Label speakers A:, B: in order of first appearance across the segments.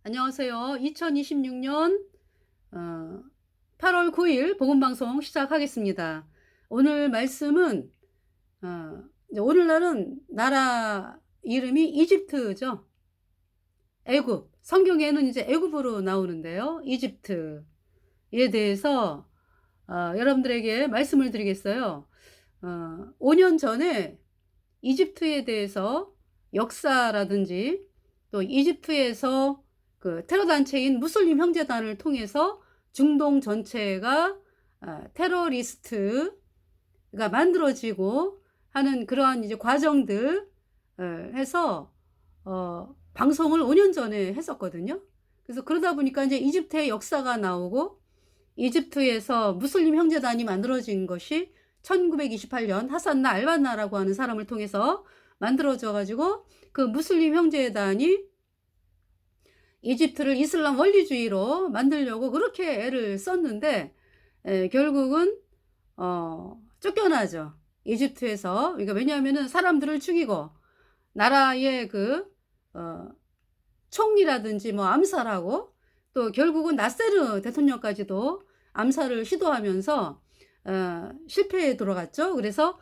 A: 안녕하세요. 2026년 8월 9일 복음방송 시작하겠습니다. 오늘 말씀은 이제 오늘날은 나라 이름이 이집트죠. 애굽. 성경에는 이제 애굽으로 나오는데요. 이집트에 대해서 여러분들에게 말씀을 드리겠어요. 5년 전에 이집트에 대해서 역사라든지 또 이집트에서 그 테러 단체인 무슬림 형제단을 통해서 중동 전체가 테러리스트가 만들어지고 하는 그러한 이제 과정들 해서 방송을 5년 전에 했었거든요. 그래서 그러다 보니까 이제 이집트의 역사가 나오고 이집트에서 무슬림 형제단이 만들어진 것이 1928년 하산나 알반나라고 하는 사람을 통해서 만들어져 가지고 그 무슬림 형제단이 이집트를 이슬람 원리주의로 만들려고 그렇게 애를 썼는데 결국은 쫓겨나죠. 이집트에서. 그러니까 왜냐하면은 사람들을 죽이고 나라의 그 총리라든지 뭐 암살하고 또 결국은 나세르 대통령까지도 암살을 시도하면서 실패에 들어갔죠. 그래서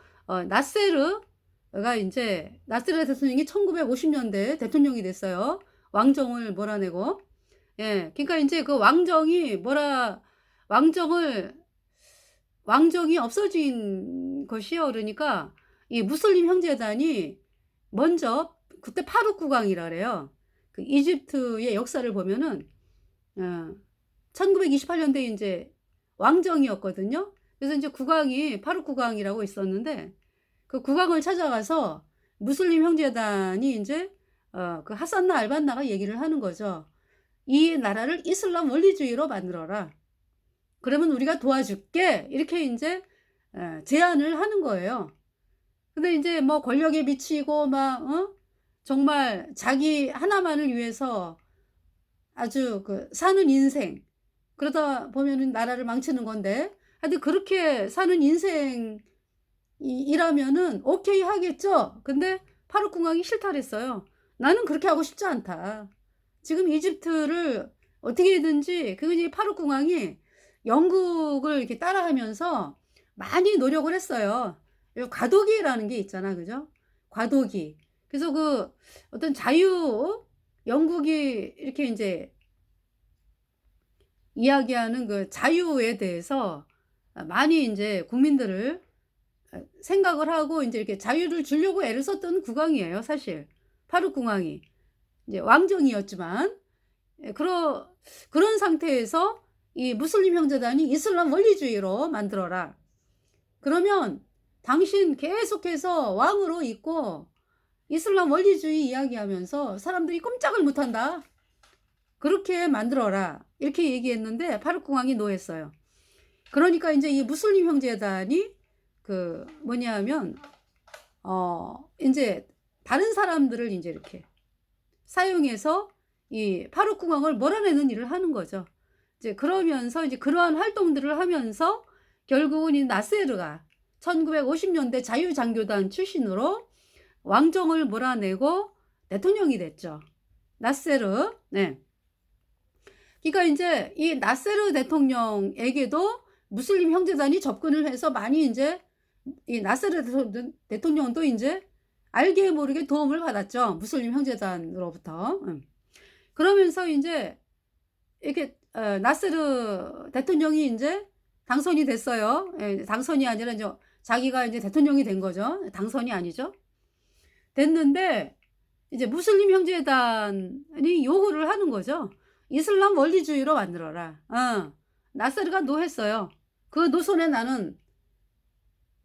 A: 나세르가 인제 나세르 대통령이 1950년대에 대통령이 됐어요. 왕정을 몰아내고. 예. 그러니까 인제 그 왕정이 없어진 것이요. 그러니까 이 무슬림 형제단이 먼저 그때 파룩 국왕이라 그래요. 그 이집트의 역사를 보면은 1928년도에 인제 왕정이었거든요. 그래서 인제 국왕이 파룩 국왕이라고 있었는데 그 국왕을 찾아가서 무슬림 형제단이 인제 그 하산나 알반나가 얘기를 하는 거죠. "이 나라를 이슬람 원리주의로 만들어라. 그러면 우리가 도와줄게." 이렇게 인제 제안을 하는 거예요. 근데 인제 뭐 권력에 미치고 막 정말 자기 하나만을 위해서 아주 그 사는 인생, 그러다 보면은 나라를 망치는 건데 하여튼 그렇게 사는 인생 이라면은 오케이 하겠죠. 근데 파룩 국왕이 싫다 그랬어요. "나는 그렇게 하고 싶지 않다." 지금 이집트를 어떻게든지 그 이제 파룩 국왕이 영국을 이렇게 따라하면서 많이 노력을 했어요. 요 과도기라는 게 있잖아. 그죠? 과도기. 그래서 그 어떤 영국이 이렇게 인제 이야기하는 그 자유에 대해서 많이 인제 국민들을 생각을 하고 인제 이렇게 자유를 주려고 애를 썼던 국왕이에요 사실. 파룩 국왕이. 이제 왕정이었지만 그런 상태에서 이 무슬림 형제단이 "이슬람 원리주의로 만들어라. 그러면 당신 계속해서 왕으로 있고 이슬람 원리주의 이야기하면서 사람들이 꼼짝을 못 한다. 그렇게 만들어라." 이렇게 얘기했는데 파룩 국왕이 노했어요. 그러니까 인제 이 무슬림 형제단이 그 뭐냐 하면 인제 다른 사람들을 인제 이렇게 사용해서 이 파룩 국왕을 몰아내는 일을 하는 거죠. 이제 그러면서 이제 그러한 활동들을 하면서 결국은 이 나세르가 1950년대 자유장교단 출신으로 왕정을 몰아내고 대통령이 됐죠. 나세르. 네. 그러니까 인제 이 나세르 대통령에게도 무슬림 형제단이 접근을 해서 많이 인제 이 나세르 대통령도 인제 알게 모르게 도움을 받았죠, 무슬림 형제단으로부터. 그러면서 인제 이렇게 나세르 대통령이 인제 당선이 됐어요. 예, 당선이 아니라 인제 자기가 인제 대통령이 된 거죠. 당선이 아니죠. 됐는데 이제 무슬림 형제단이 요구를 하는 거죠. "이슬람 원리주의로 만들어라." 나세르가 노했어요. "그 노선에 나는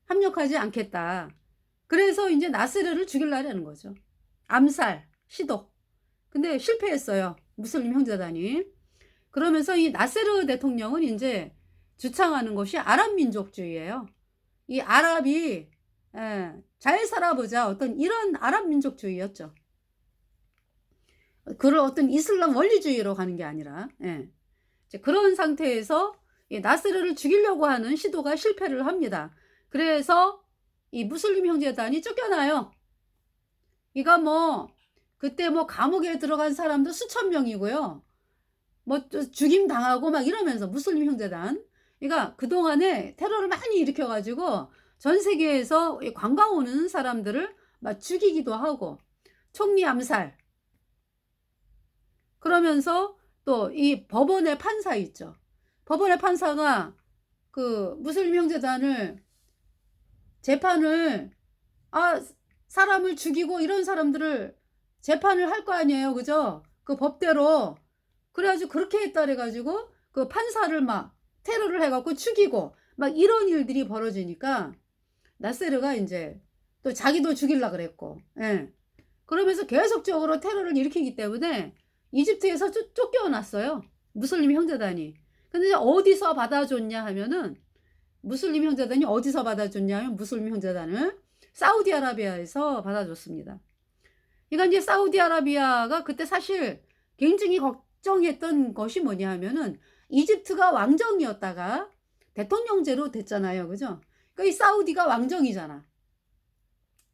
A: 합력하지 않겠다." 그래서 인제 나세르를 죽이려는 거죠. 암살 시도. 근데 실패했어요, 무슬림 형제단이. 그러면서 이 나세르 대통령은 인제 주창하는 것이 아랍 민족주의예요. 이 아랍이 잘 살아보자, 어떤 이런 아랍 민족주의였죠. 그런 어떤 이슬람 원리주의로 가는 게 아니라. 예. 이제 그런 상태에서 이 나세르를 죽이려고 하는 시도가 실패를 합니다. 그래서 이 무슬림 형제단이 쫓겨나요. 이가 뭐 그때 뭐 감옥에 들어간 사람도 수천 명이고요. 뭐 죽임 당하고 막 이러면서 무슬림 형제단. 그러니까 그동안에 테러를 많이 일으켜 가지고 전 세계에서 이 관광 오는 사람들을 막 죽이기도 하고 총리 암살. 그러면서 또 이 법원의 판사 있죠. 법원의 판사가 그 무슬림 형제단을 재판을 사람을 죽이고 이런 사람들을 재판을 할 거 아니에요. 그죠? 그 법대로. 그래 가지고 그렇게 했다 그래 가지고 그 판사를 막 테러를 해 갖고 죽이고 막 이런 일들이 벌어지니까 나세르가 인제 또 자기도 죽일라 그랬고. 예. 그러면서 계속적으로 테러를 일으키기 때문에 이집트에서 쫓겨났어요, 무슬림 형제단이. 근데 이제 어디서 받아줬냐 하면은 무슬림 형제단이 어디서 받아줬냐 하면 무슬림 형제단을 사우디아라비아에서 받아줬습니다. 그러니까 이제 사우디아라비아가 그때 사실 굉장히 걱정했던 것이 뭐냐 하면은 이집트가 왕정이었다가 대통령제로 됐잖아요. 그죠? 그러니까 이 사우디가 왕정이잖아.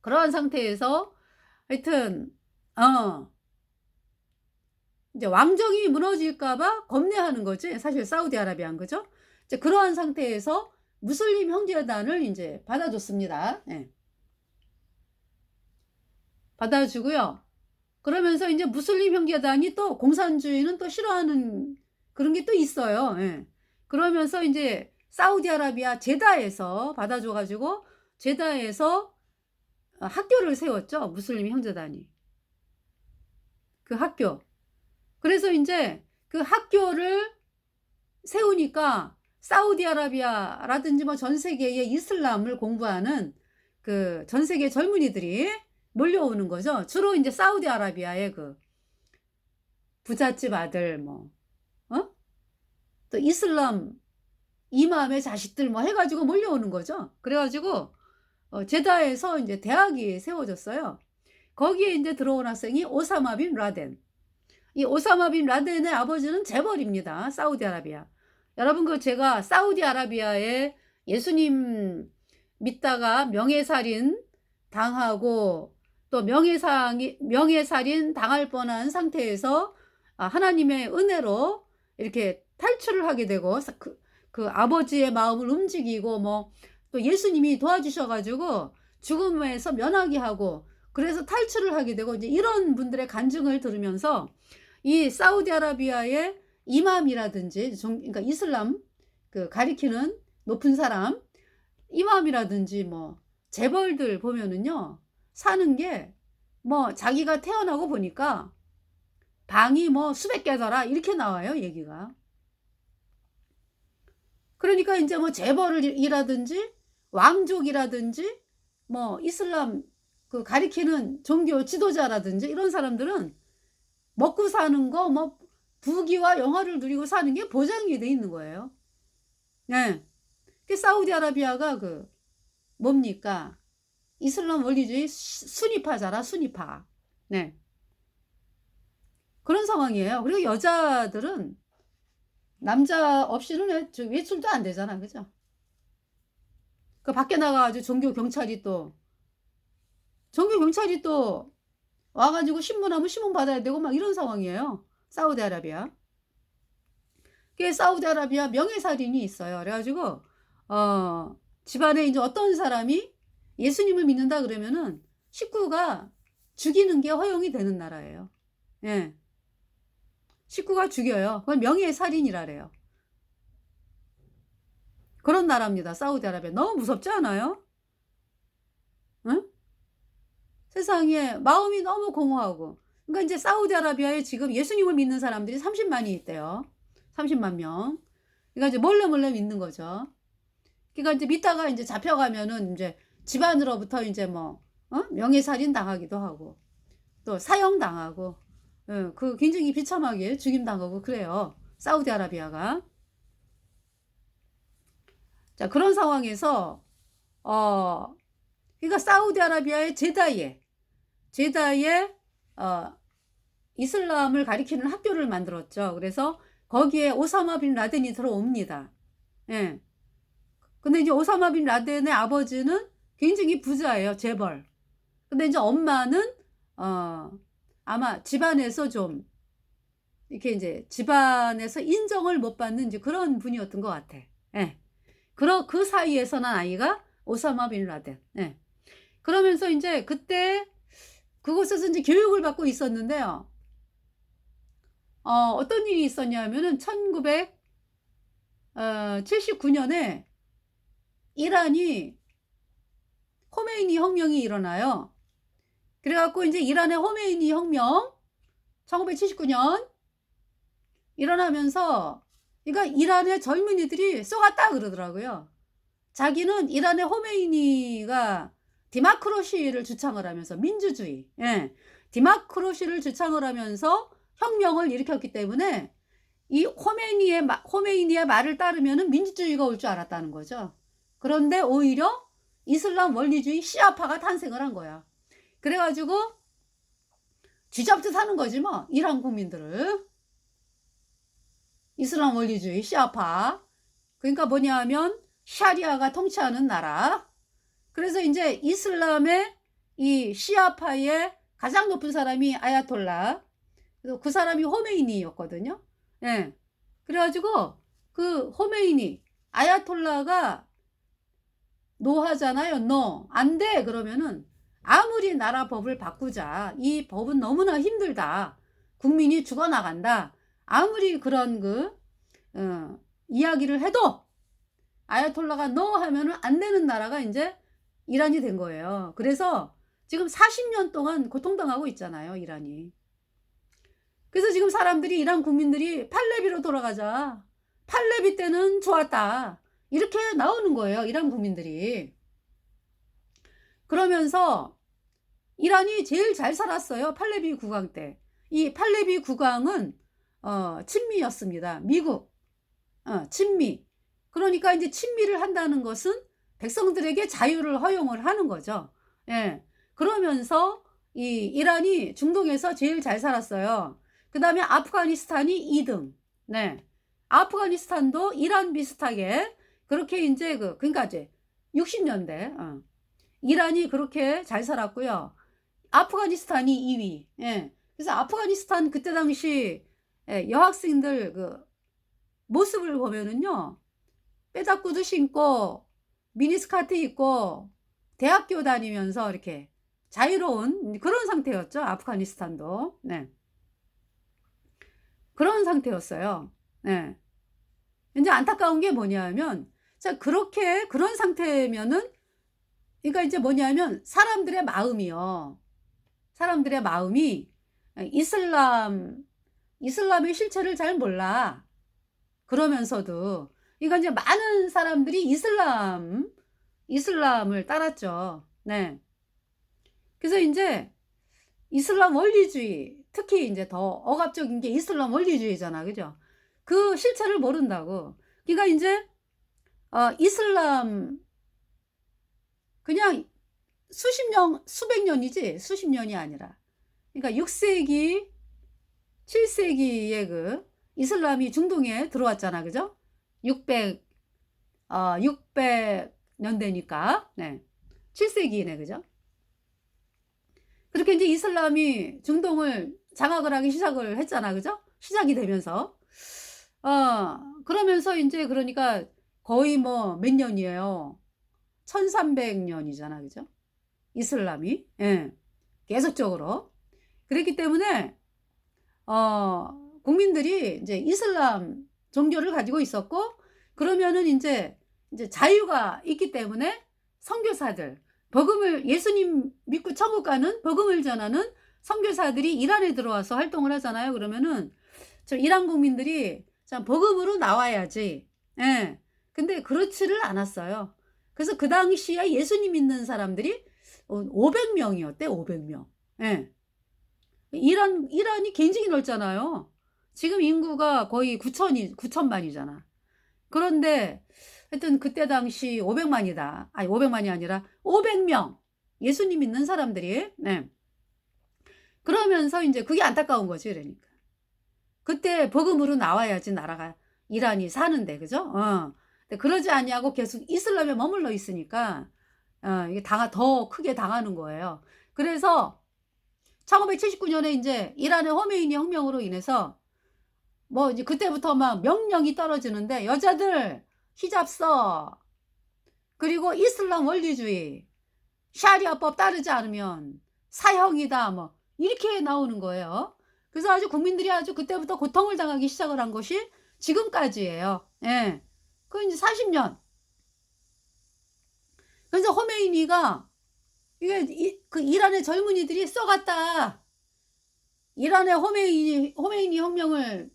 A: 그러한 상태에서 하여튼 이제 왕정이 무너질까 봐 겁내하는 거지. 사실 사우디아라비아는. 그죠? 이제 그러한 상태에서 무슬림 형제단을 이제 받아줬습니다. 예. 받아주고요. 그러면서 이제 무슬림 형제단이 또 공산주의는 또 싫어하는 그런 게 또 있어요. 예. 그러면서 이제 사우디아라비아 제다에서 받아줘 가지고 제다에서 학교를 세웠죠. 무슬림 형제단이. 그 학교. 그래서 인제 그 학교를 세우니까 사우디아라비아라든지 뭐 전 세계의 이슬람을 공부하는 그 전 세계 젊은이들이 몰려오는 거죠. 주로 인제 사우디아라비아의 그 부잣집 아들 뭐 또 이슬람 이맘의 자식들 뭐 해 가지고 몰려오는 거죠. 그래 가지고 제다에서 인제 대학이 세워졌어요. 거기에 인제 들어온 학생이 오사마 빈 라덴. 이 오사마 빈 라덴의 아버지는 재벌입니다. 사우디아라비아. 여러분 그 제가 사우디아라비아에 예수님 믿다가 명예살인 당하고 또 명예살인 당할 뻔한 상태에서 하나님의 은혜로 이렇게 탈출을 하게 되고 그 아버지의 마음을 움직이고 뭐 또 예수님이 도와주셔 가지고 죽음에서 면하게 하고 그래서 탈출을 하게 되고 이제 이런 분들의 간증을 들으면서 이 사우디아라비아의 이맘이라든지 그러니까 이슬람 그 가리키는 높은 사람 이맘이라든지 뭐 재벌들 보면은요. 사는 게 뭐 자기가 태어나고 보니까 방이 뭐 수백 개더라 이렇게 나와요, 얘기가. 그러니까 인제 뭐 재벌이라든지 왕족이라든지 뭐 이슬람 그 가리키는 종교 지도자라든지 이런 사람들은 먹고 사는 거 뭐 부귀와 영화를 누리고 사는 게 보장이 돼 있는 거예요. 네. 그 사우디아라비아가 그 뭡니까? 이슬람 원리주의 순위파잖아, 순위파. 네. 그런 상황이에요. 그리고 여자들은 남자 없이는 외출도 안 되잖아. 그죠? 그 밖에 나가 가지고 종교 경찰이 또 와 가지고 신문하면 신문 받아야 되고 막 이런 상황이에요. 사우디아라비아. 그게 사우디아라비아 명예살인이 있어요. 그래 가지고 집안에 이제 어떤 사람이 예수님을 믿는다 그러면은 식구가 죽이는 게 허용이 되는 나라예요. 예. 식구가 죽여요. 그건 명예살인이라 그래요. 그런 나라입니다. 사우디아라비아. 너무 무섭지 않아요? 응? 세상에 마음이 너무 공허하고. 그러니까 이제 사우디아라비아에 지금 예수님을 믿는 사람들이 30만이 있대요. 30만 명. 그러니까 이제 몰래 믿는 거죠. 그러니까 이제 믿다가 이제 잡혀가면은 이제 집안으로부터 이제 뭐 명예살인 당하기도 하고 또 사형 당하고 그 굉장히 비참하게 죽임 당하고 그래요. 사우디아라비아가. 자, 그런 상황에서 그러니까 사우디아라비아의 제다에 이슬람을 가리키는 학교를 만들었죠. 그래서 거기에 오사마 빈 라덴이 들어옵니다. 예. 근데 이제 오사마 빈 라덴의 아버지는 굉장히 부자예요. 재벌. 근데 이제 엄마는 아마 집안에서 좀 이렇게 이제 집안에서 인정을 못 받는 이제 그런 분이었던 것 같아. 예. 그 사이에서 난 아이가 오사마 빈 라덴. 예. 그러면서 인제 그때 그곳에서 인제 교육을 받고 있었는데요. 어떤 일이 있었냐면은 1979 년에 이란이 호메이니 혁명이 일어나요. 그래 갖고 인제 이란의 호메이니 혁명 1979년 일어나면서 그러니까 이란의 젊은이들이 쏘갔다 그러더라고요. 자기는 이란의 호메이니가 디마크로시를 주창을 하면서 민주주의, 예, 디마크로시를 주창을 하면서 혁명을 일으켰기 때문에 이 호메이니의 말을 따르면은 민주주의가 올 줄 알았다는 거죠. 그런데 오히려 이슬람 원리주의 시아파가 탄생을 한 거야. 그래 가지고 쥐잡듯 하는 거지 뭐 이란 국민들을. 이슬람 원리주의 시아파. 그러니까 뭐냐 하면 샤리아가 통치하는 나라. 그래서 인제 이슬람의 이 시아파의 가장 높은 사람이 아야톨라. 그래서 그 사람이 호메이니였거든요. 예. 그래 가지고 그 호메이니 아야톨라가 노 하잖아요. 노. 안 돼. 그러면은 아무리 나라 법을 바꾸자. 이 법은 너무나 힘들다. 국민이 죽어나간다. 아무리 그런 이야기를 해도 아야톨라가 노 하면은 안 되는 나라가 인제 이란이 된 거예요. 그래서 지금 40년 동안 고통당하고 있잖아요, 이란이. 그래서 지금 사람들이 이란 국민들이 팔레비로 돌아가자. 팔레비 때는 좋았다. 이렇게 나오는 거예요, 이란 국민들이. 그러면서 이란이 제일 잘 살았어요, 팔레비 국왕 때. 이 팔레비 국왕은 친미였습니다. 미국. 친미. 그러니까 이제 친미를 한다는 것은 백성들에게 자유를 허용을 하는 거죠. 예. 그러면서 이 이란이 중동에서 제일 잘 살았어요. 그다음에 아프가니스탄이 2등. 네. 아프가니스탄도 이란 비슷하게 그렇게 인제 그러니까 이제 60년대 이란이 그렇게 잘 살았고요. 아프가니스탄이 2위. 예. 그래서 아프가니스탄 그때 당시 여학생들 모습을 보면은요. 빼작구도 신고 미니스커트 입고 대학교 다니면서 이렇게 자유로운 그런 상태였죠. 아프가니스탄도. 네. 그런 상태였어요. 네. 인제 안타까운 게 뭐냐면 자 그렇게 그런 상태면은 그러니까 인제 뭐냐면 사람들의 마음이요. 사람들의 마음이 이슬람의 실체를 잘 몰라. 그러면서도 그러니까 이제 많은 사람들이 이슬람을 따랐죠. 네. 그래서 인제 이슬람 원리주의 특히 인제 더 억압적인 게 이슬람 원리주의잖아. 그죠? 그 실체를 모른다고. 그러니까 인제 이슬람 그냥 수백 년이지 수십 년이 아니라. 그러니까 6세기, 7세기에 이슬람이 중동에 들어왔잖아. 그죠? 600 년대니까. 네. 7세기네. 그죠? 그렇게 인제 이슬람이 중동을 장악을 하기 시작을 했잖아. 그죠? 시작이 되면서. 그러면서 인제 그러니까 거의 뭐 몇 년이에요. 1300 년이잖아. 그죠? 이슬람이. 예. 계속적으로. 그랬기 때문에 국민들이 인제 이슬람 종교를 가지고 있었고 그러면은 인제 자유가 있기 때문에 선교사들 예수님 믿고 천국 가는 복음을 전하는 선교사들이 이란에 들어와서 활동을 하잖아요. 그러면은 저 이란 국민들이 참 복음으로 나와야지. 예. 근데 그렇지를 않았어요. 그래서 그 당시에 예수님 믿는 사람들이 500 명이었대. 500 명. 예. 이란이 굉장히 넓잖아요. 지금 인구가 거의 9천만이잖아. 그런데 하여튼 그때 당시 500만이다. 아니 500만이 아니라 500명 예수님 믿는 사람들이. 네. 그러면서 인제 그게 안타까운 거지 그러니까. 그때 복음으로 나와야지 나라가 이란이 사는데 그죠? 근데 그러지 않냐고 계속 이슬람에 머물러 있으니까 이게 더 크게 당하는 거예요. 그래서 1979 년에 인제 이란의 호메이니 혁명으로 인해서 뭐 이제 그때부터 막 명령이 떨어지는데 여자들 히잡 써. 그리고 이슬람 원리주의, 샤리아법 따르지 않으면 사형이다. 뭐 이렇게 나오는 거예요. 그래서 아주 국민들이 아주 그때부터 고통을 당하기 시작을 한 것이 지금까지예요. 예. 그 이제 40년. 그래서 호메이니가 이게 그 이란의 젊은이들이 쏘갔다. 이란의 호메이니 혁명을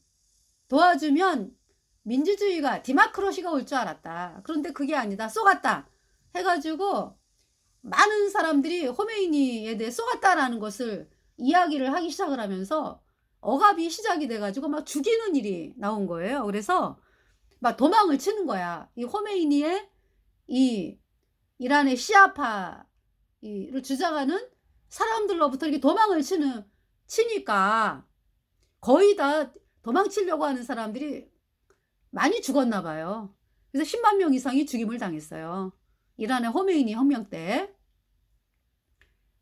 A: 도와주면 민주주의가 디마크로시가 올 줄 알았다. 그런데 그게 아니다. 쏘갔다. 해가지고 많은 사람들이 호메이니에 대해 쏘갔다라는 것을 이야기를 하기 시작을 하면서 억압이 시작이 돼가지고 막 죽이는 일이 나온 거예요. 그래서 막 도망을 치는 거야. 이 호메이니의 이 이란의 시아파를 주장하는 사람들로부터 이렇게 도망을 치니까 거의 다 도망치려고 하는 사람들이 많이 죽었나 봐요. 그래서 10만 명 이상이 죽임을 당했어요. 이란의 호메이니 혁명 때.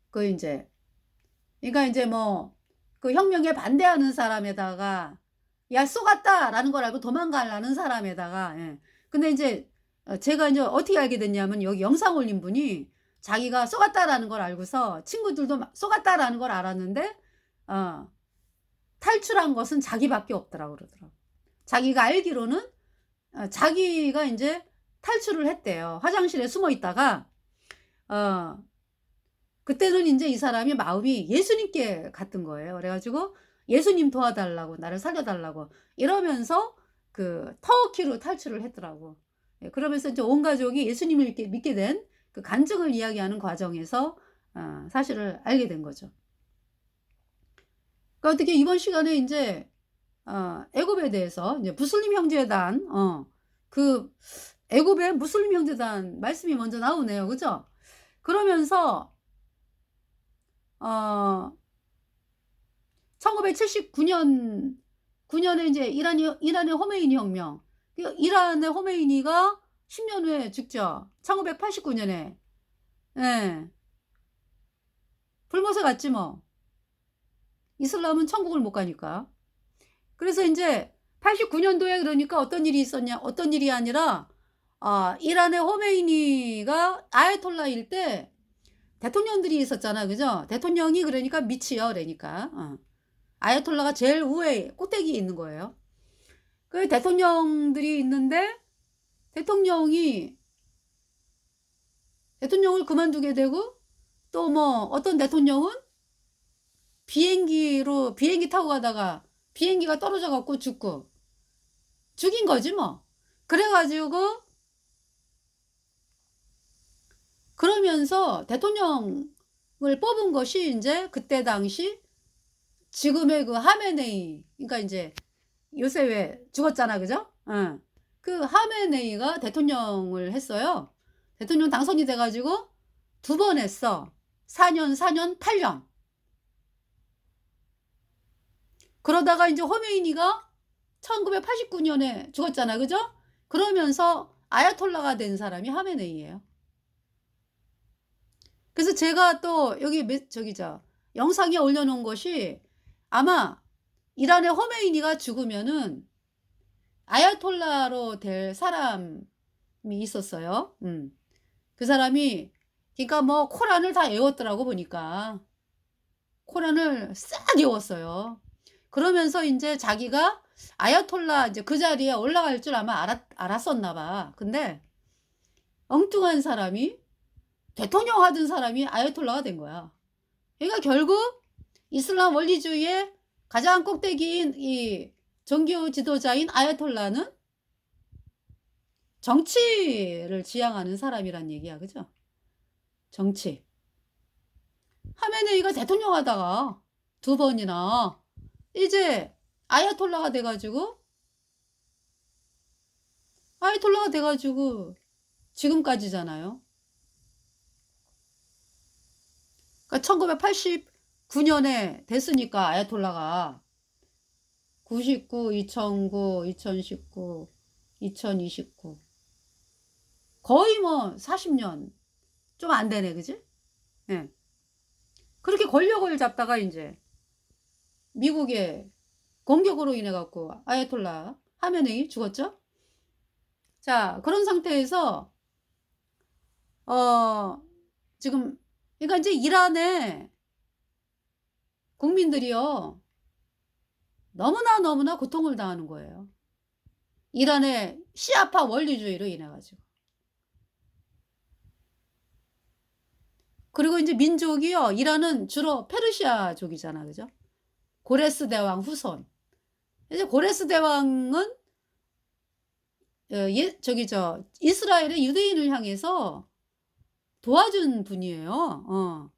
A: 그러니까 이제 뭐 그 혁명에 반대하는 사람에다가 야 쏘갔다라는 걸 알고 도망가려는 사람에다가 예. 근데 이제 제가 이제 어떻게 알게 됐냐면 여기 영상 올린 분이 자기가 쏘갔다라는 걸 알고서 친구들도 쏘갔다라는 걸 알았는데 탈출한 것은 자기밖에 없더라고 그러더라고. 자기가 알기로는 자기가 이제 탈출을 했대요. 화장실에 숨어 있다가 그때는 이제 이 사람이 마음이 예수님께 갔던 거예요. 그래가지고 예수님 도와달라고 나를 살려달라고 이러면서 그 터키로 탈출을 했더라고. 그러면서 이제 온 가족이 예수님을 믿게 된 그 간증을 이야기하는 과정에서 사실을 알게 된 거죠. 그러니까 어떻게 이번 시간에 이제 애굽에 대해서 이제 무슬림 형제단 그 애굽의 무슬림 형제단 말씀이 먼저 나오네요. 그죠? 그러면서 1979년에 이제 이란의 호메이니 혁명. 이란의 호메이니가 10년 후에 죽죠. 1989년에. 예. 불못에 갔지 뭐. 이슬람은 천국을 못 가니까. 그래서 이제 89년도에 그러니까 어떤 일이 있었냐? 어떤 일이 아니라 이란의 호메이니가 아야톨라일 때 대통령들이 있었잖아. 그죠? 대통령이 그러니까 밑이요. 그러니까. 아야톨라가 제일 우에 꼭대기에 있는 거예요. 그 대통령들이 있는데 대통령을 그만두게 되고 또 뭐 어떤 대통령은 비행기 타고 가다가 비행기가 떨어져 갖고 죽인 거지 뭐. 그래가지고 그러면서 대통령을 뽑은 것이 이제 그때 당시 지금의 그 하메네이, 그러니까 이제 요새 왜 죽었잖아, 그죠? 그 하메네이가 대통령을 했어요. 대통령 당선이 돼가지고 2번 했어. 4년, 8년. 그러다가 이제 호메이니가 1989년에 죽었잖아, 그죠? 그러면서 아야톨라가 된 사람이 하메네이예요. 그래서 제가 또 여기 영상에 올려놓은 것이 아마 이란의 호메이니가 죽으면은 아야톨라로 될 사람이 있었어요. 그 사람이 그러니까 뭐 코란을 다 외웠더라고 보니까. 코란을 싹 외웠어요. 그러면서 이제 자기가 아야톨라 이제 그 자리에 올라갈 줄 아마 알았었나 봐. 근데 엉뚱한 사람이 대통령 하던 사람이 아야톨라가 된 거야. 그러니까 결국 이슬람 원리주의의 가장 꼭대기인 이 종교 지도자인 아야톨라는 정치를 지향하는 사람이란 얘기야. 그죠? 정치. 하메네이가 대통령 하다가 2번이나 이제 아야톨라가 돼가지고 지금까지잖아요. 그러니까 1989년에 됐으니까 아야톨라가 99, 2009, 2019, 2029 거의 뭐 40년 좀 안 되네, 그지? 예. 그렇게 권력을 잡다가 이제 미국에 공격으로 인해 갖고 아야톨라 하메네이 죽었죠. 자, 그런 상태에서 어 지금 그러니까 이제 이란의 국민들이요. 너무나 고통을 당하는 거예요. 이란의 시아파 원리주의로 인해 가지고. 그리고 인제 민족이요. 이란은 주로 페르시아족이잖아. 그죠? 고레스 대왕 후손. 이제 고레스 대왕은 이스라엘의 유대인을 향해서 도와준 분이에요.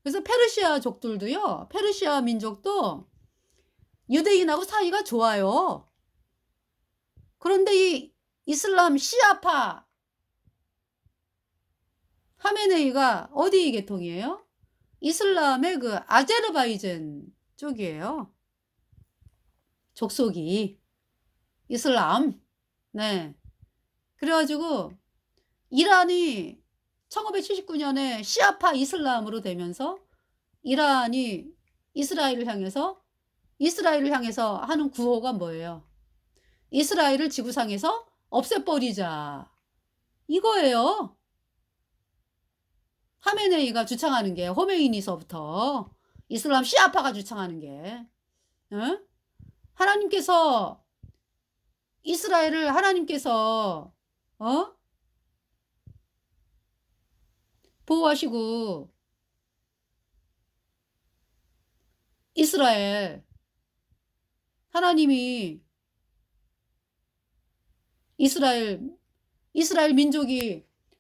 A: 그래서 페르시아족들도요. 페르시아 민족도 유대인하고 사이가 좋아요. 그런데 이 이슬람 시아파 하메네이가 어디 계통이에요? 이슬람의 그 아제르바이잔 쪽이에요. 족속이 이슬람. 네. 그래 가지고 이란이 1979년에 시아파 이슬람으로 되면서 이란이 이스라엘을 향해서 하는 구호가 뭐예요? 이스라엘을 지구상에서 없애버리자. 이거예요. 하메네이가 주창하는 게, 호메이니서부터 이슬람 시아파가 주창하는 게. 응? 하나님께서 이스라엘을 보호하시고 하나님이 이스라엘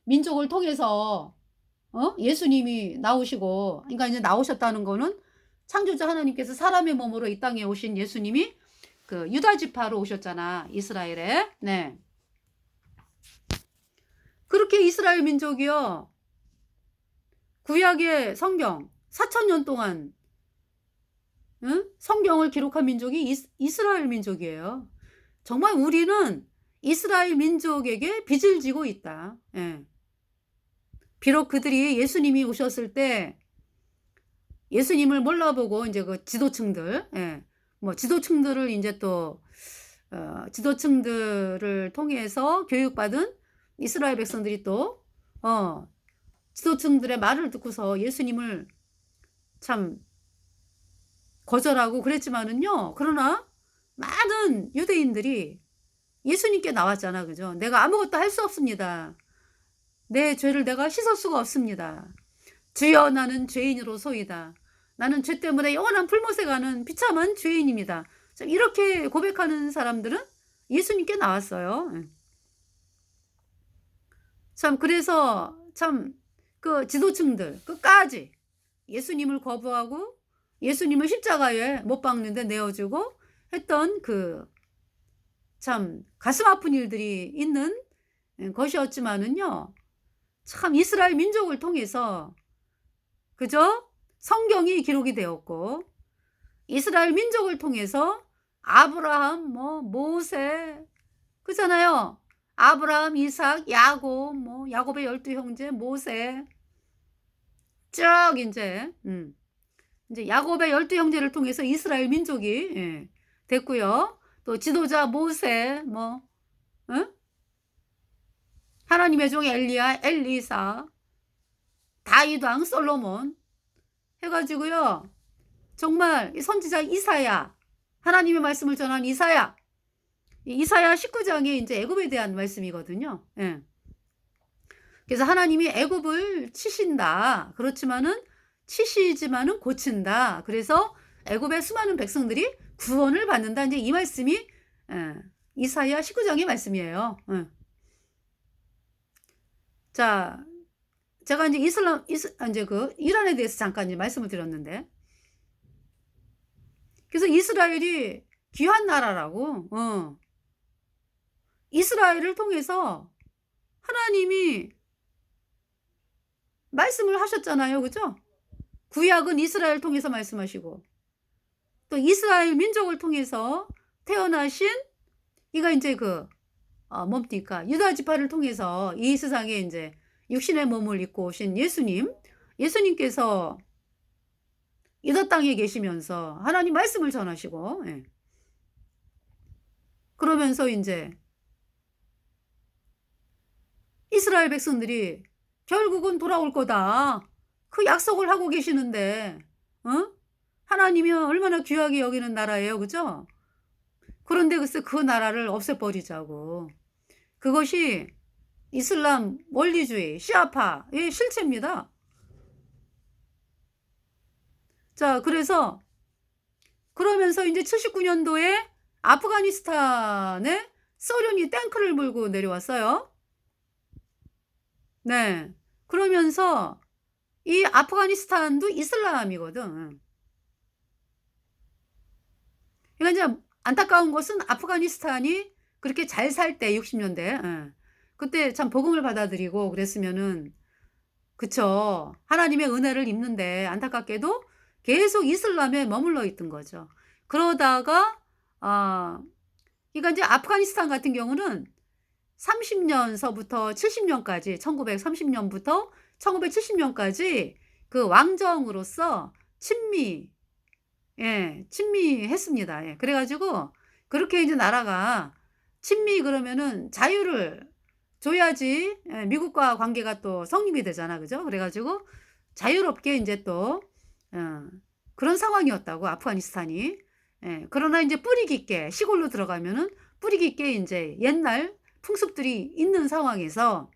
A: 민족을 통해서 예수님이 나오시고, 그러니까 이제 나오셨다는 거는 창조자 하나님께서 사람의 몸으로 이 땅에 오신 예수님이 그 유다 지파로 오셨잖아. 이스라엘에. 네. 그렇게 이스라엘 민족이요. 구약의 성경 4,000년 동안 성경을 기록한 민족이 이스라엘 민족이에요. 정말 우리는 이스라엘 민족에게 빚을 지고 있다. 예. 비록 그들이 예수님이 오셨을 때 예수님을 몰라보고 이제 그 지도층들, 예. 뭐 지도층들을 이제 또 지도층들을 통해서 교육받은 이스라엘 백성들이 또 지도층들의 말을 듣고서 예수님을 참 거절하고 그랬지만은요. 그러나 많은 유대인들이 예수님께 나왔잖아. 그죠? 내가 아무것도 할 수 없습니다. 내 죄를 내가 씻을 수가 없습니다. 주여, 나는 죄인으로소이다. 나는 죄 때문에 영원한 풀못에 가는 비참한 죄인입니다. 참 이렇게 고백하는 사람들은 예수님께 나왔어요. 참 그래서 참 그 지도층들 끝까지 예수님을 거부하고 예수님을 십자가에 못 박는데 내어주고 했던 그 참 가슴 아픈 일들이 있는 것이었지만은요. 참 이스라엘 민족을 통해서 그죠? 성경이 기록이 되었고 이스라엘 민족을 통해서 아브라함, 모세 그잖아요. 아브라함, 이삭, 야곱, 야곱의 12형제, 모세 쭉 이제 야곱의 12형제를 통해서 이스라엘 민족이 됐고요. 또 지도자 모세, 하나님의 종 엘리야, 엘리사, 다윗 왕 솔로몬 해가지고요. 정말 선지자 이사야, 하나님의 말씀을 전한 이사야 19장에 이제 애굽에 대한 말씀이거든요. 예. 그래서 하나님이 애굽을 치신다. 그렇지만은 치시지만은 고친다. 그래서 애굽의 수많은 백성들이 구원을 받는다. 이제 이 말씀이 이사야 19장의 말씀이에요. 자, 제가 이제 이제 그 이란에 대해서 잠깐 이제 말씀을 드렸는데, 그래서 이스라엘이 귀한 나라라고, 이스라엘을 통해서 하나님이 말씀을 하셨잖아요. 그죠? 구약은 이스라엘 통해서 말씀하시고, 또 이스라엘 민족을 통해서 태어나신, 이가 이제 뭡니까? 유다 지파를 통해서 이 세상에 이제 육신의 몸을 입고 오신 예수님께서 유다 땅에 계시면서 하나님 말씀을 전하시고, 그러면서 인제 이스라엘 백성들이 "결국은 돌아올 거다." 그 약속을 하고 계시는데 어? 하나님이 얼마나 귀하게 여기는 나라예요. 그죠? 그런데 글쎄 그 나라를 없애버리자고. 그것이 이슬람 원리주의 시아파의 실체입니다. 자 그래서 그러면서 인제 79 년도에 아프가니스탄에 소련이 탱크를 몰고 내려왔어요. 네. 그러면서 이 아프가니스탄도 이슬람이거든. 그러니까 인제 안타까운 것은 아프가니스탄이 그렇게 잘 살 때 60 년대 그때 참 복음을 받아들이고 그랬으면은 그쵸. 하나님의 은혜를 입는데 안타깝게도 계속 이슬람에 머물러 있던 거죠. 그러다가 아 그러니까 인제 아프가니스탄 같은 경우는 30 년서부터 70 년까지 1930 년부터 1970 년까지 그 왕정으로서 친미 친미했습니다. 그래 가지고 그렇게 이제 나라가 친미 그러면은 자유를 줘야지 미국과 관계가 또 성립이 되잖아. 그죠? 그래 가지고 자유롭게 인제 또 어 그런 상황이었다고 아프가니스탄이. 그러나 인제 뿌리 깊게 시골로 들어가면은 뿌리 깊게 인제 옛날 풍습들이 있는 상황에서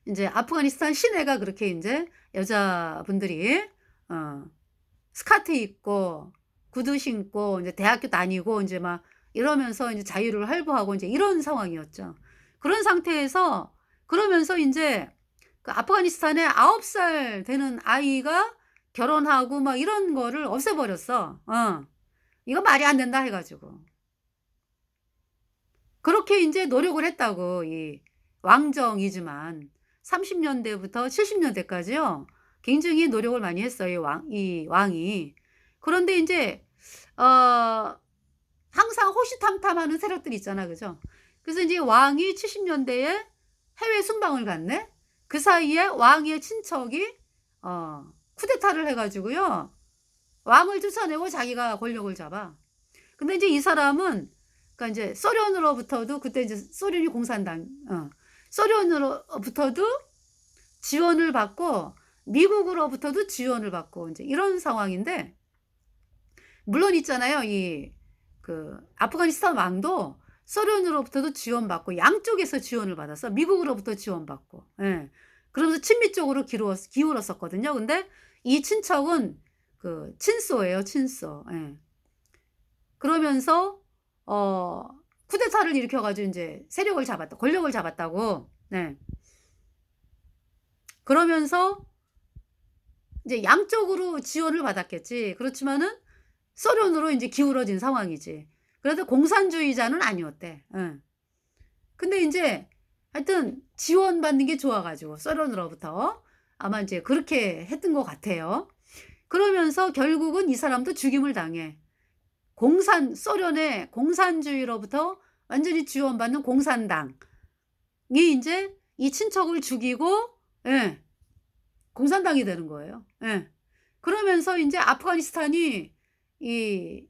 A: 인제 아프가니스탄 시내가 그렇게 인제 여자분들이 어 스커트 입고 구두 신고 인제 대학교 다니고 인제 막 이러면서 인제 자유를 활보하고 인제 이런 상황이었죠. 그런 상태에서 그러면서 인제 그 아프가니스탄에 9살 되는 아이가 결혼하고 막 이런 거를 없애 버렸어. "이거 말이 안 된다." 해 가지고. 그렇게 인제 노력을 했다고 이 왕정이지만 30 년대부터 70 년대까지요. 굉장히 노력을 많이 했어요, 이 왕이. 그런데 인제 어 항상 호시탐탐하는 세력들이 있잖아. 그죠? 그래서 인제 왕이 70 년대에 해외 순방을 갔네. 그 사이에 왕의 친척이 쿠데타를 해 가지고요. 왕을 쫓아내고 자기가 권력을 잡아. 근데 인제 이 사람은 그러니까 인제 소련으로부터도 그때 이제 소련이 공산당 소련으로부터도 지원을 받고 미국으로부터도 지원을 받고 인제 이런 상황인데 물론 있잖아요. 이 그 아프가니스탄 왕도 소련으로부터도 지원받고 양쪽에서 지원을 받았어. 미국으로부터 지원받고. 그러면서 친미 쪽으로 기울었었거든요. 근데 이 친척은 그 친소예요, 친소. 그러면서 쿠데타를 일으켜 가지고 인제 세력을 잡았다 권력을 잡았다고. 네. 그러면서 이제 양쪽으로 지원을 받았겠지. 그렇지만은 소련으로 인제 기울어진 상황이지. 그래도 공산주의자는 아니었대. 근데 인제 하여튼 지원받는 게 좋아 가지고 소련으로부터 아마 인제 그렇게 했던 것 같아요. 그러면서 결국은 이 사람도 죽임을 당해. 소련의 공산주의로부터 완전히 지원받는 공산당이 인제 이 친척을 죽이고 공산당이 되는 거예요. 그러면서 인제 아프가니스탄이 이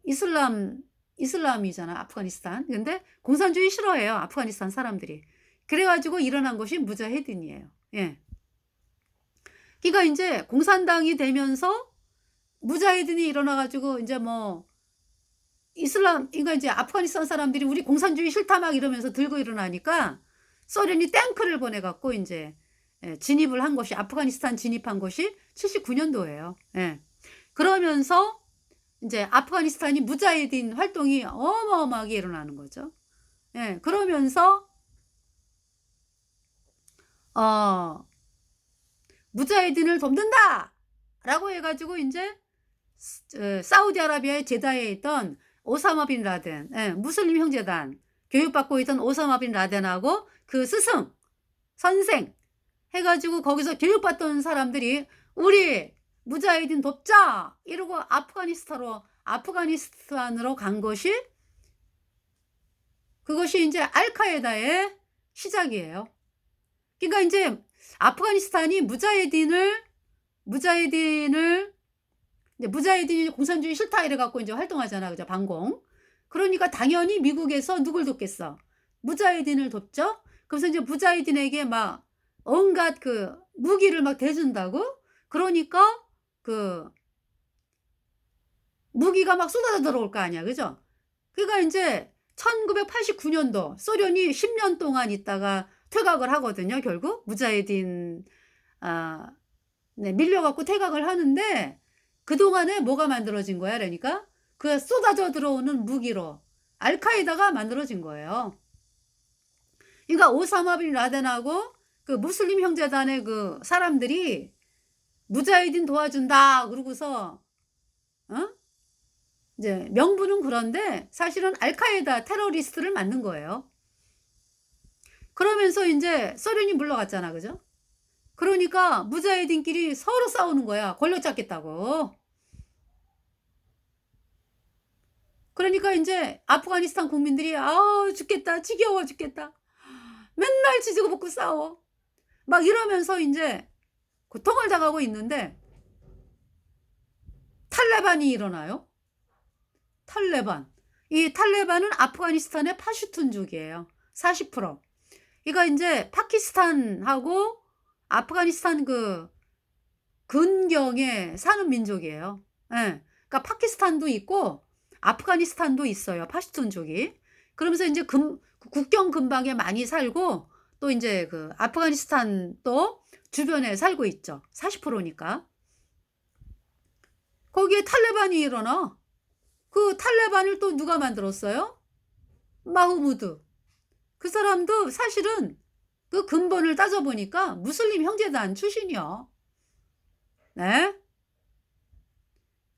A: 이슬람이잖아 아프가니스탄. 근데 공산주의 싫어해요 아프가니스탄 사람들이. 그래 가지고 일어난 것이 무자헤딘이에요. 그러니까 인제 공산당이 되면서 무자헤딘이 일어나 가지고 인제 뭐 그러니까 이제 아프가니스탄 사람들이 "우리 공산주의 싫다." 막 이러면서 들고 일어나니까 소련이 탱크를 보내 갖고 인제 진입을 한 것이 아프가니스탄 진입한 것이 79 년도예요. 그러면서 인제 아프가니스탄이 무자헤딘 활동이 어마어마하게 일어나는 거죠. 그러면서 어 "무자헤딘을 돕는다."라고 해 가지고 인제 사우디아라비아의 제다에 있던 오사마 빈 라덴 무슬림 형제단 교육받고 있던 오사마 빈 라덴하고 그 스승, 선생 해 가지고 거기서 교육받던 사람들이 "우리 무자헤딘 돕자." 이러고 아프가니스탄으로 간 것이 그것이 인제 알카에다의 시작이에요. 그러니까 인제 아프가니스탄이 무자헤딘이 "공산주의 싫다." 이래 갖고 인제 활동하잖아. 그죠? 반공. 그러니까 당연히 미국에서 누굴 돕겠어? 무자히딘을 돕죠. 그래서 이제 무자히딘에게 막 온갖 그 무기를 막 대준다고? 그러니까 그 무기가 막 쏟아져 들어올 거 아니야. 그죠? 그러니까 인제 1989년도 소련이 10년 동안 있다가 퇴각을 하거든요 결국. 무자히딘 아 네 밀려 갖고 퇴각을 하는데 그동안에 뭐가 만들어진 거야 그러니까? 그 쏟아져 들어오는 무기로 알카에다가 만들어진 거예요. 그러니까 오사마 빈 라덴하고 그 무슬림 형제단의 그 사람들이 "무자히딘 도와준다." 그러고서 어 이제 명분은 그런데 사실은 알카에다 테러리스트를 만든 거예요. 그러면서 인제 소련이 물러갔잖아. 그죠? 그러니까 무자히딘끼리 서로 싸우는 거야 권력 잡겠다고. 그러니까 인제 아프가니스탄 국민들이 "아우 죽겠다. 지겨워 죽겠다. 맨날 지지고 볶고 싸워." 막 이러면서 인제 고통을 당하고 있는데 탈레반이 일어나요. 탈레반. 이 탈레반은 아프가니스탄의 파슈툰족이에요. 40%. 그러니까 인제 파키스탄하고 아프가니스탄 그 근경에 사는 민족이에요. 예. 그러니까 파키스탄도 있고 아프가니스탄도 있어요, 파슈툰족이. 그러면서 인제 국경 근방에 많이 살고 또 인제 그 아프가니스탄 또 주변에 살고 있죠. 40% 니까. 거기에 탈레반이 일어나. 그 탈레반을 또 누가 만들었어요? 마흐무드. 그 사람도 사실은 그 근본을 따져 보니까 무슬림 형제단 출신이요. 네.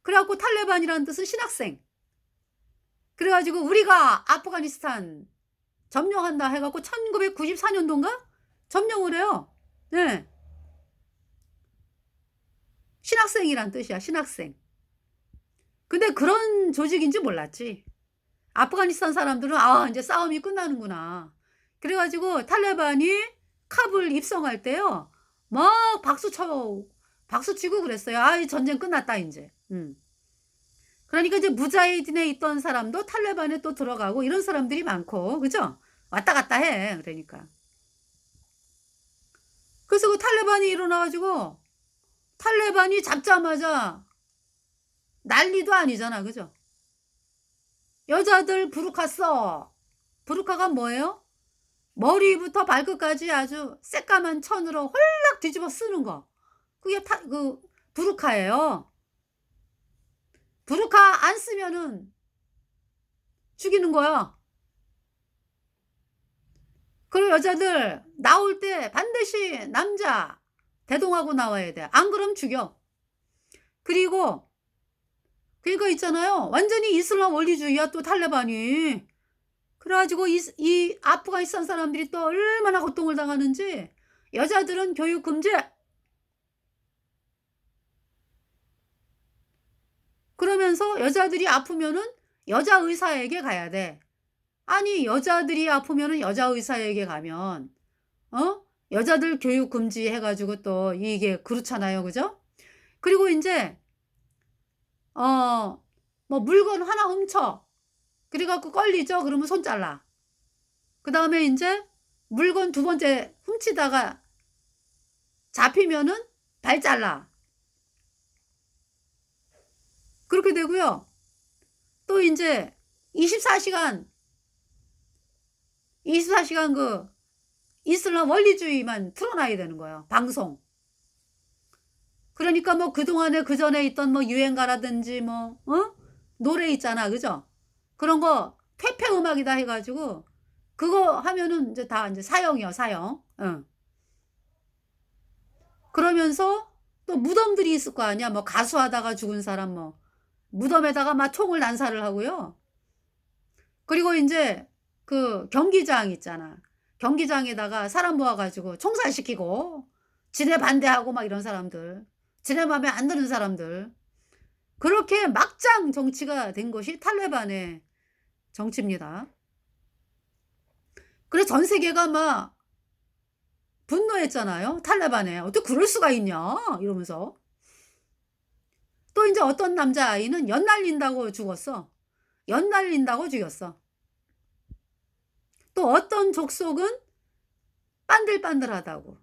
A: 그래 갖고 탈레반이라는 뜻은 신학생. 그래 가지고 우리가 아프가니스탄 점령한다 해 갖고 1994 년도인가 점령을 해요. 네. 신학생이란 뜻이야, 신학생. 근데 그런 조직인지 몰랐지. 아프가니스탄 사람들은 '아 인제 싸움이 끝나는구나.' 그래 가지고 탈레반이 카불 입성할 때요. 막 박수 치고 그랬어요. '아이 전쟁 끝났다 인제.' 그러니까 이제 무자히딘에 있던 사람도 탈레반에 또 들어가고 이런 사람들이 많고 그죠? 왔다 갔다 해 그러니까. 그래서 그 탈레반이 일어나 가지고 탈레반이 잡자마자 난리도 아니잖아. 그죠? 여자들 부르카 써. 부르카가 뭐예요? 머리부터 발끝까지 아주 새까만 천으로 홀락 뒤집어 쓰는 거. 그게 부르카예요. 부르카 안 쓰면은 죽이는 거야. 그리고 여자들 나올 때 반드시 남자 대동하고 나와야 돼. 안 그러면 죽여. 그리고 그러니까 있잖아요. 완전히 이슬람 원리주의야 또 탈레반이. 그래 가지고 이 아프가니스탄 사람들이 또 얼마나 고통을 당하는지 여자들은 교육 금지. 그러면서 여자들이 아프면은 여자 의사에게 가야 돼. 아니 여자들이 아프면은 여자 의사에게 가면 여자들 교육 금지해 가지고 또 이게 그렇잖아요. 그죠? 그리고 인제 어 뭐 물건 하나 훔쳐. 그래 갖고 걸리죠. 그러면 손 잘라. 그다음에 인제 물건 두 번째 훔치다가 잡히면은 발 잘라. 그렇게 되고요. 또 인제 24 시간 24 시간 그 이슬람 원리주의만 틀어 놔야 되는 거예요, 방송. 그러니까 뭐 그동안에 그전에 있던 뭐 유행가라든지 뭐 노래 있잖아. 그죠? 그런 거 퇴폐 음악이다 해 가지고 그거 하면은 인제 다 인제 사형이요, 사형. 응. 그러면서 또 무덤들이 있을 거 아니야. 뭐 가수하다가 죽은 사람 뭐 무덤에다가 막 총을 난사를 하고요. 그리고 인제 그 경기장 있잖아. 경기장에다가 사람 모아 가지고 총살시키고 지네 반대하고 막 이런 사람들. 지네 맘에 안 드는 사람들. 그렇게 막장 정치가 된 것이 탈레반의 정치입니다. 그래서 전 세계가 막 분노했잖아요. 탈레반에. "어떻게 그럴 수가 있냐." 이러면서. 또 인제 어떤 남자아이는 연 날린다고 죽었어. 연날린다고 죽였어. 또 어떤 족속은 반들반들하다고.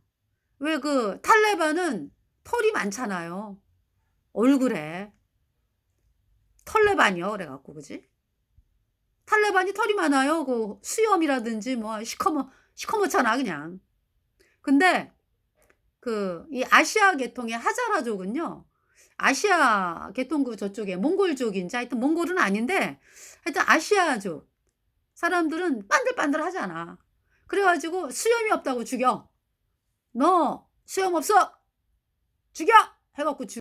A: 왜 그 탈레반은 털이 많잖아요. 얼굴에. 털레반이요. 그래 갖고 그지? 탈레반이 털이 많아요. 그 수염이라든지 뭐 시커멓잖아 그냥. 근데 그 이 아시아 계통의 하자라족은요. 아시아 계통 그 저쪽에 몽골족인지 하여튼 몽골은 아닌데 하여튼 아시아족 사람들은 반들반들하잖아. 그래 가지고 수염이 없다고 죽여. "너 수염 없어. 죽여." 해 갖고 죽